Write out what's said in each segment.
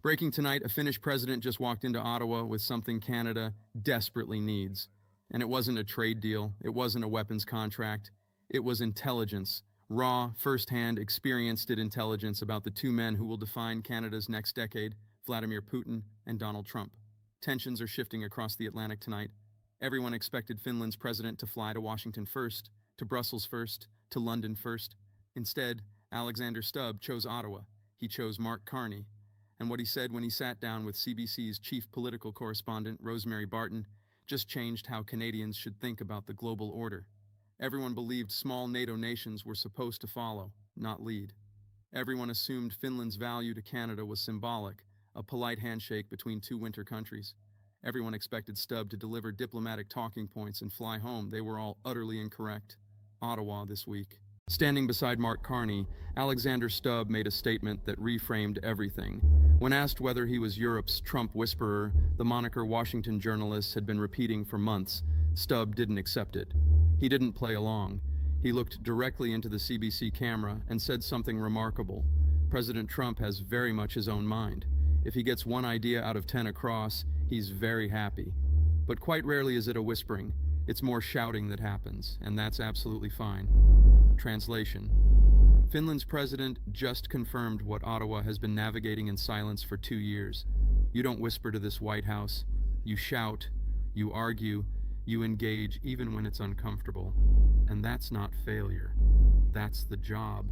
Breaking tonight, a Finnish president just walked into Ottawa with something Canada desperately needs. And it wasn't a trade deal, it wasn't a weapons contract, it was intelligence. Raw, first-hand, experienced intelligence about the two men who will define Canada's next decade, Vladimir Putin and Donald Trump. Tensions are shifting across the Atlantic tonight. Everyone expected Finland's president to fly to Washington first, to Brussels first, to London first. Instead, Alexander Stubb chose Ottawa. He chose Mark Carney. And what he said when he sat down with CBC's chief political correspondent, Rosemary Barton, just changed how Canadians should think about the global order. Everyone believed small NATO nations were supposed to follow, not lead. Everyone assumed Finland's value to Canada was symbolic, a polite handshake between two winter countries. Everyone expected Stubb to deliver diplomatic talking points and fly home. They were all utterly incorrect. Ottawa this week. Standing beside Mark Carney, Alexander Stubb made a statement that reframed everything. When asked whether he was Europe's Trump whisperer, the moniker Washington journalists had been repeating for months, Stubb didn't accept it. He didn't play along. He looked directly into the CBC camera and said something remarkable. President Trump has very much his own mind. If he gets one idea out of 10 across, he's very happy. But quite rarely is it a whispering. It's more shouting that happens, and that's absolutely fine. Translation. Finland's president just confirmed what Ottawa has been navigating in silence for 2 years. You don't whisper to this White House. You shout, you argue, you engage even when it's uncomfortable. And that's not failure. That's the job.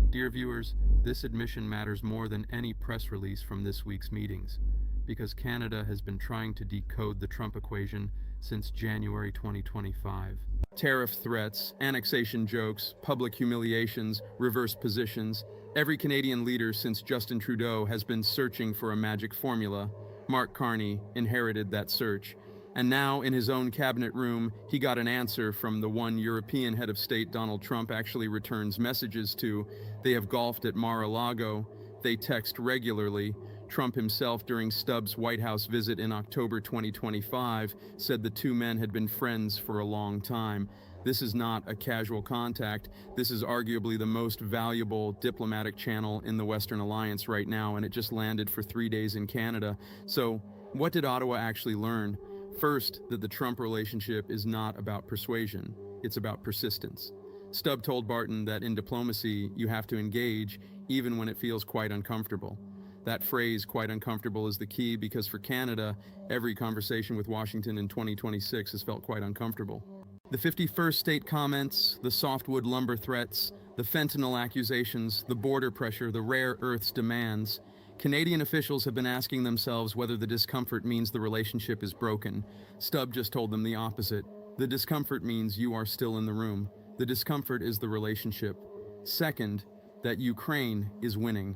Dear viewers, this admission matters more than any press release from this week's meetings, because Canada has been trying to decode the Trump equation since January 2025. Tariff threats, annexation jokes, public humiliations, reverse positions. Every Canadian leader since Justin Trudeau has been searching for a magic formula. Mark Carney inherited that search. And now, in his own cabinet room, he got an answer from the one European head of state Donald Trump actually returns messages to. They have golfed at Mar-a-Lago. They text regularly. Trump himself, during Stubbs' White House visit in October 2025, said the two men had been friends for a long time. This is not a casual contact. This is arguably the most valuable diplomatic channel in the Western Alliance right now, and it just landed for 3 days in Canada. So, what did Ottawa actually learn? First, that the Trump relationship is not about persuasion, it's about persistence. Stubb told Barton that in diplomacy, you have to engage even when it feels quite uncomfortable. That phrase, quite uncomfortable, is the key because for Canada, every conversation with Washington in 2026 has felt quite uncomfortable. The 51st state comments, the softwood lumber threats, the fentanyl accusations, the border pressure, the rare earths demands. Canadian officials have been asking themselves whether the discomfort means the relationship is broken. Stubb just told them the opposite. The discomfort means you are still in the room. The discomfort is the relationship. Second, that Ukraine is winning.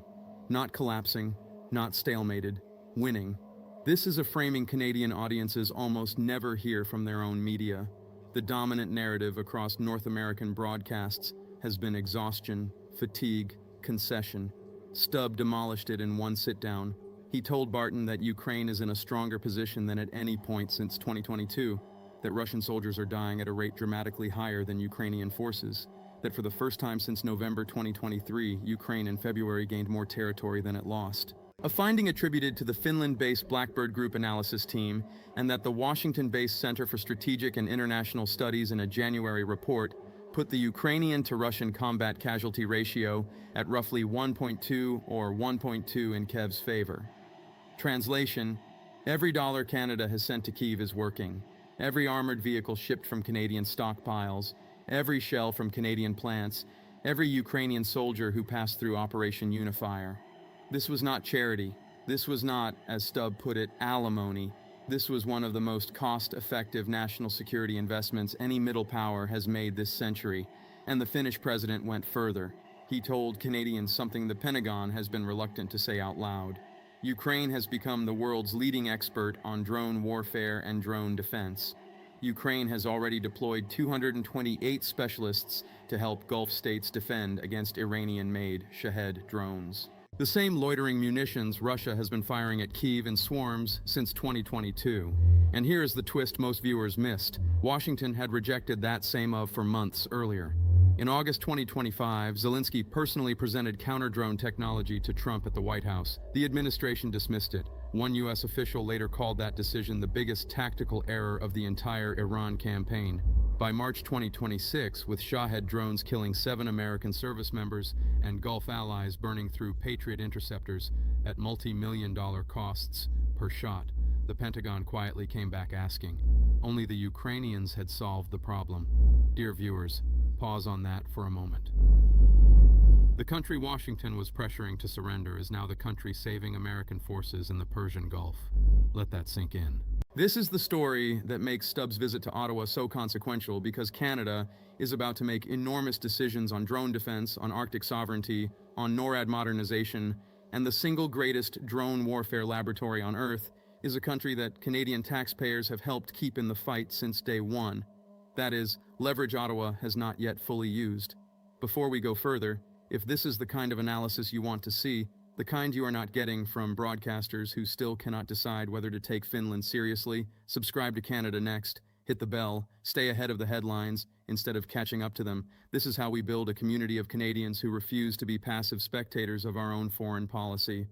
Not collapsing, not stalemated, winning. This is a framing Canadian audiences almost never hear from their own media. The dominant narrative across North American broadcasts has been exhaustion, fatigue, concession. Stubb demolished it in one sit-down. He told Barton that Ukraine is in a stronger position than at any point since 2022, that Russian soldiers are dying at a rate dramatically higher than Ukrainian forces, that for the first time since November 2023, Ukraine in February gained more territory than it lost. A finding attributed to the Finland-based Blackbird Group analysis team, and that the Washington-based Center for Strategic and International Studies in a January report put the Ukrainian to Russian combat casualty ratio at roughly 1.2 or 1.2 in Kyiv's favor. Translation: every dollar Canada has sent to Kyiv is working. Every armored vehicle shipped from Canadian stockpiles, every shell from Canadian plants, every Ukrainian soldier who passed through Operation Unifier. This was not charity. This was not, as Stubb put it, alimony. This was one of the most cost-effective national security investments any middle power has made this century. And the Finnish president went further. He told Canadians something the Pentagon has been reluctant to say out loud. Ukraine has become the world's leading expert on drone warfare and drone defense. Ukraine has already deployed 228 specialists to help Gulf states defend against Iranian-made Shahed drones. The same loitering munitions Russia has been firing at Kyiv in swarms since 2022. And here is the twist most viewers missed. Washington had rejected that same for months earlier. In August 2025, Zelensky personally presented counter-drone technology to Trump at the White House. The administration dismissed it. One U.S. official later called that decision the biggest tactical error of the entire Iran campaign. By March 2026, with Shahed drones killing 7 American service members and Gulf allies burning through Patriot interceptors at multi-million-dollar costs per shot, the Pentagon quietly came back asking. Only the Ukrainians had solved the problem. Dear viewers, pause on that for a moment. The country Washington was pressuring to surrender is now the country saving American forces in the Persian Gulf. Let that sink in. This is the story that makes Stubbs' visit to Ottawa so consequential because Canada is about to make enormous decisions on drone defense, on Arctic sovereignty, on NORAD modernization, and the single greatest drone warfare laboratory on Earth is a country that Canadian taxpayers have helped keep in the fight since day one. That is, leverage Ottawa has not yet fully used. Before we go further, if this is the kind of analysis you want to see, the kind you are not getting from broadcasters who still cannot decide whether to take Finland seriously, subscribe to Canada Next, hit the bell, stay ahead of the headlines instead of catching up to them. This is how we build a community of Canadians who refuse to be passive spectators of our own foreign policy.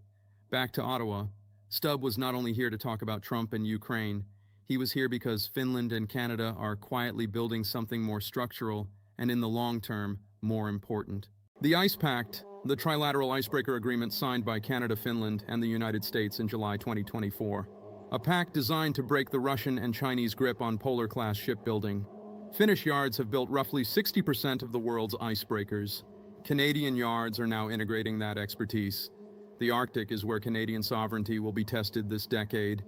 Back to Ottawa. Stubb was not only here to talk about Trump and Ukraine. He was here because Finland and Canada are quietly building something more structural and, in the long term, more important. The Ice Pact, the trilateral icebreaker agreement signed by Canada, Finland, and the United States in July 2024. A pact designed to break the Russian and Chinese grip on polar-class shipbuilding. Finnish yards have built roughly 60% of the world's icebreakers. Canadian yards are now integrating that expertise. The Arctic is where Canadian sovereignty will be tested this decade.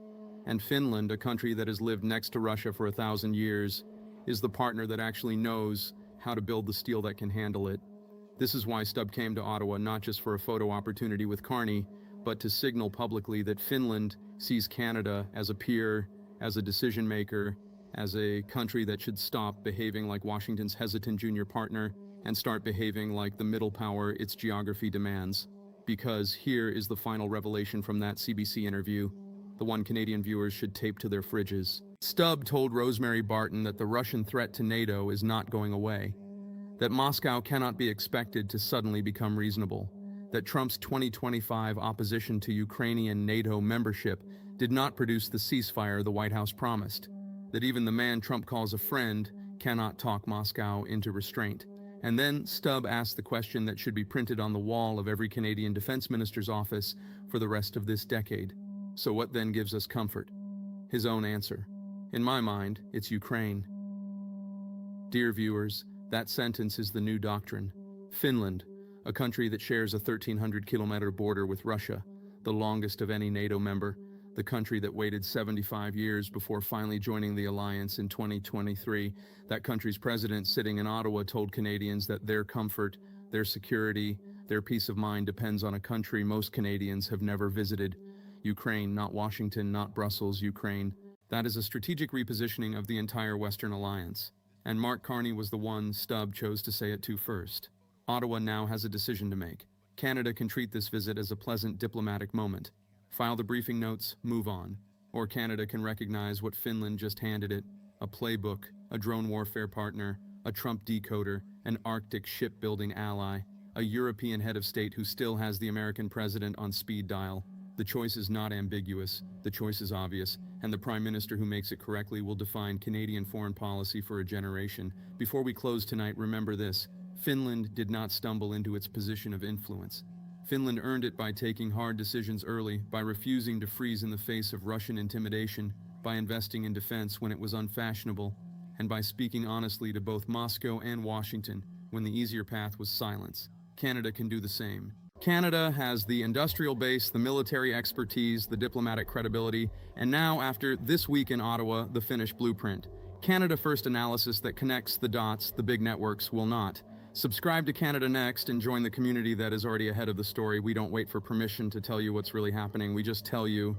And Finland, a country that has lived next to Russia for 1,000 years, is the partner that actually knows how to build the steel that can handle it. This is why Stubb came to Ottawa not just for a photo opportunity with Carney, but to signal publicly that Finland sees Canada as a peer, as a decision maker, as a country that should stop behaving like Washington's hesitant junior partner and start behaving like the middle power its geography demands. Because here is the final revelation from that CBC interview, the one Canadian viewers should tape to their fridges. Stubb told Rosemary Barton that the Russian threat to NATO is not going away, that Moscow cannot be expected to suddenly become reasonable, that Trump's 2025 opposition to Ukrainian NATO membership did not produce the ceasefire the White House promised, that even the man Trump calls a friend cannot talk Moscow into restraint. And then Stubb asked the question that should be printed on the wall of every Canadian defense minister's office for the rest of this decade. So what then gives us comfort? His own answer. In my mind, it's Ukraine. Dear viewers, that sentence is the new doctrine. Finland, a country that shares a 1,300-kilometer border with Russia, the longest of any NATO member, the country that waited 75 years before finally joining the alliance in 2023, that country's president sitting in Ottawa told Canadians that their comfort, their security, their peace of mind depends on a country most Canadians have never visited. Ukraine, not Washington, not Brussels, Ukraine. That is a strategic repositioning of the entire Western alliance. And Mark Carney was the one Stubb chose to say it to first. Ottawa now has a decision to make. Canada can treat this visit as a pleasant diplomatic moment. File the briefing notes, move on. Or Canada can recognize what Finland just handed it, a playbook, a drone warfare partner, a Trump decoder, an Arctic shipbuilding ally, a European head of state who still has the American president on speed dial. The choice is not ambiguous, the choice is obvious, and the Prime Minister who makes it correctly will define Canadian foreign policy for a generation. Before we close tonight, remember this: Finland did not stumble into its position of influence. Finland earned it by taking hard decisions early, by refusing to freeze in the face of Russian intimidation, by investing in defense when it was unfashionable, and by speaking honestly to both Moscow and Washington when the easier path was silence. Canada can do the same. Canada has the industrial base, the military expertise, the diplomatic credibility, and now, after this week in Ottawa, the Finnish blueprint. Canada First analysis that connects the dots the big networks will not. Subscribe to Canada Next and join the community that is already ahead of the story. We don't wait for permission to tell you what's really happening. We just tell you.